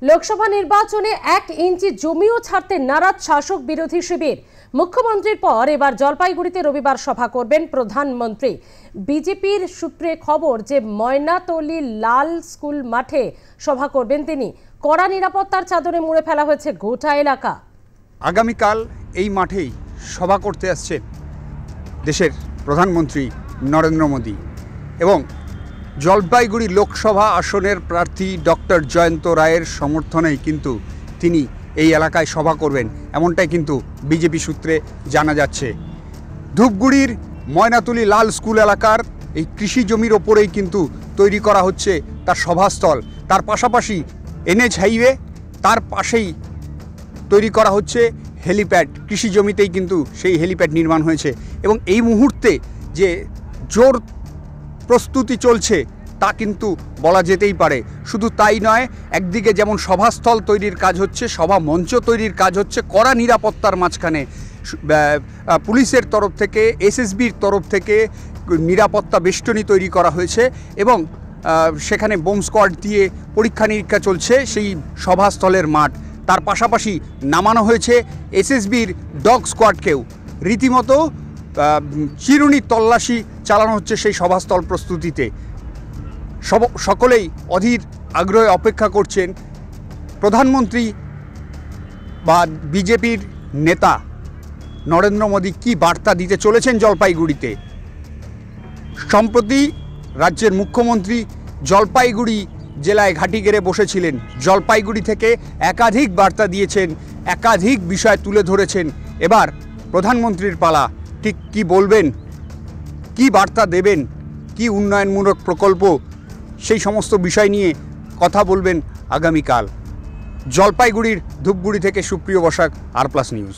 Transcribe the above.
লোকসভা নির্বাচনে 1 ইঞ্চি জমিও ছাড়তে নারাজ শাসক বিরোধী শিবির। মুখ্যমন্ত্রীর পর এবার জলপাইগুড়িতে রবিবার সভা করবেন প্রধানমন্ত্রী। বিজেপির সূত্রে খবর যে ময়নাতলী লাল স্কুল মাঠে সভা করবেন তিনি। কড়া নিরাপত্তার চাদরে মুড়ে ফেলা হয়েছে গোটা এলাকা। আগামীকাল এই মাঠেই সভা করতে আসছেন দেশের প্রধানমন্ত্রী নরেন্দ্র মোদী এবং জলপাইগুড়ি লোকসভা আসনের প্রার্থী ডক্টর জয়ন্ত রায়ের সমর্থনেই কিন্তু তিনি এই এলাকায় সভা করবেন, এমনটাই কিন্তু বিজেপি সূত্রে জানা যাচ্ছে। ধূপগুড়ির ময়নাতলী লাল স্কুল এলাকার এই কৃষি জমির ওপরেই কিন্তু তৈরি করা হচ্ছে তার সভাস্থল। তার পাশাপাশি এনএইচ হাইওয়ে, তার পাশেই তৈরি করা হচ্ছে হেলিপ্যাড। কৃষি জমিতেই কিন্তু সেই হেলিপ্যাড নির্মাণ হয়েছে এবং এই মুহূর্তে যে জোর প্রস্তুতি চলছে তা কিন্তু বলা যেতেই পারে। শুধু তাই নয়, একদিকে যেমন সভাস্থল তৈরির কাজ হচ্ছে, সভা মঞ্চ তৈরির কাজ হচ্ছে, কড়া নিরাপত্তার মাঝখানে পুলিশের তরফ থেকে, এসএসবির তরফ থেকে নিরাপত্তা বেষ্টনী তৈরি করা হয়েছে এবং সেখানে বোম স্কোয়াড দিয়ে পরীক্ষা নিরীক্ষা চলছে সেই সভাস্থলের মাঠ। তার পাশাপাশি নামানো হয়েছে এসএসবির ডগ স্কোয়াডকেও। রীতিমতো চিরুনি তল্লাশি চালানো হচ্ছে সেই সভাস্থল প্রস্তুতিতে। সকলেই অধীর আগ্রহে অপেক্ষা করছেন প্রধানমন্ত্রী বা বিজেপির নেতা নরেন্দ্র মোদী কী বার্তা দিতে চলেছেন জলপাইগুড়িতে। সম্প্রতি রাজ্যের মুখ্যমন্ত্রী জলপাইগুড়ি জেলায় ঘাঁটি গেড়ে বসেছিলেন। জলপাইগুড়ি থেকে একাধিক বার্তা দিয়েছেন, একাধিক বিষয় তুলে ধরেছেন। এবার প্রধানমন্ত্রীর পালা। ঠিক কী বলবেন, কী বার্তা দেবেন, কী উন্নয়নমূলক প্রকল্প, সেই সমস্ত বিষয় নিয়ে কথা বলবেন আগামীকাল। জলপাইগুড়ির ধূপগুড়ি থেকে সুপ্রিয় বসাক, আর প্লাস নিউজ।